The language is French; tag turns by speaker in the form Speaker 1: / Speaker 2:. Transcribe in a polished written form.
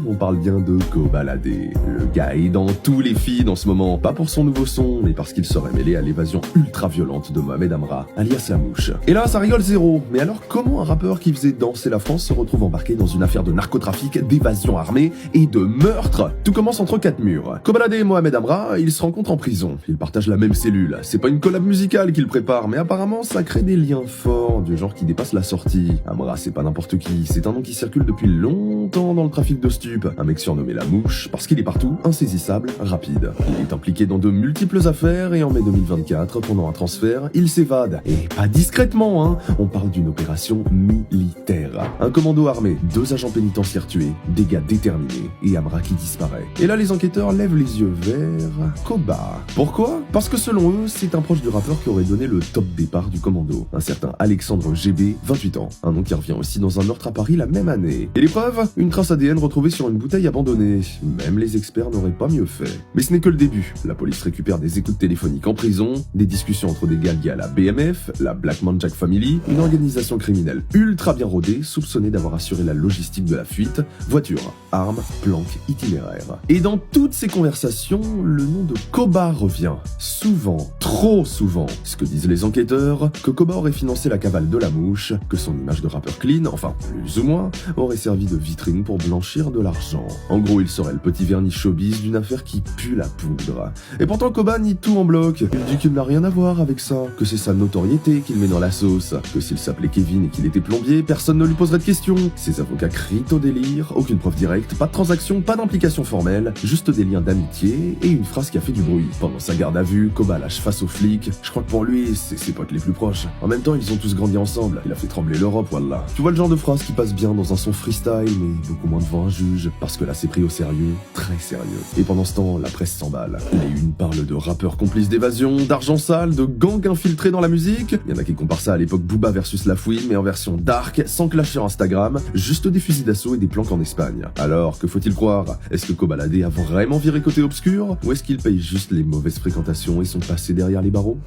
Speaker 1: On parle bien de Kobalade. Le gars est dans tous les feeds en ce moment, pas pour son nouveau son, mais parce qu'il serait mêlé à l'évasion ultra violente de Mohamed Amra, alias La Mouche. Et là, ça rigole zéro. Mais alors, comment un rappeur qui faisait danser la France se retrouve embarqué dans une affaire de narcotrafic, d'évasion armée et de meurtre? Tout commence entre quatre murs. Kobalade et Mohamed Amra, ils se rencontrent en prison. Ils partagent la même cellule. C'est pas une collab musicale qu'ils préparent, mais apparemment, ça crée des liens forts, du genre qui dépassent la sortie. Amra, c'est pas n'importe qui, c'est un nom qui circule depuis longtemps dans le trafic de stupes. Un mec surnommé La Mouche, parce qu'il est partout, insaisissable, rapide. Il est impliqué dans de multiples affaires et en mai 2024, pendant un transfert, il s'évade. Et pas discrètement, hein. On parle d'une opération militaire. Un commando armé, 2 agents pénitentiaires tués, des gars déterminés et Amra qui disparaît. Et là, les enquêteurs lèvent les yeux vers Koba. Pourquoi? Parce que selon eux, c'est un proche du rappeur qui aurait donné le top départ du commando. Un certain Alexandre GB, 28 ans. Un nom qui revient aussi dans un meurtre à Paris la même année. Et l'épreuve? Une trace ADN retrouvée sur une bouteille abandonnée. Même les experts n'auraient pas mieux fait. Mais ce n'est que le début. La police récupère des écoutes téléphoniques en prison, des discussions entre des gars liés à la BMF, la Black Manjack Family, une organisation criminelle ultra bien rodée, soupçonnée d'avoir assuré la logistique de la fuite, voiture, armes, planques, itinéraires. Et dans toutes ces conversations, le nom de Koba revient. Souvent, trop souvent. Ce que disent les enquêteurs, que Koba aurait financé la cavale de La Mouche, que son image de rappeur clean, enfin plus ou moins, aurait servi de vitrine pour blanchir de l'argent. En gros, il serait le petit vernis showbiz d'une affaire qui pue la poudre. Et pourtant Koba nie tout en bloc. Il dit qu'il n'a rien à voir avec ça, que c'est sa notoriété qu'il met dans la sauce, que s'il s'appelait Kevin et qu'il était plombier, personne ne lui poserait de questions. Ses avocats crient au délire, aucune preuve directe, pas de transaction, pas d'implication formelle, juste des liens d'amitié et une phrase qui a fait du bruit. Pendant sa garde à vue, Koba lâche face aux flics. Je crois que pour lui, c'est ses potes les plus proches. En même temps, ils ont tous grandi ensemble. Il a fait trembler l'Europe, wallah. Tu vois le genre de phrase qui passe bien dans un son freestyle, mais beaucoup moins devant un juge, parce que là c'est pris au sérieux, très sérieux. Et pendant ce temps, la presse s'emballe. Les unes parlent de rappeurs complices d'évasion, d'argent sale, de gangs infiltrés dans la musique. Il y en a qui comparent ça à l'époque Booba versus La Fouine, mais en version dark, sans clash sur Instagram, juste des fusils d'assaut et des planques en Espagne. Alors, que faut-il croire? Est-ce que Kobalade a vraiment viré côté obscur? Ou est-ce qu'il paye juste les mauvaises fréquentations et sont passés derrière les barreaux?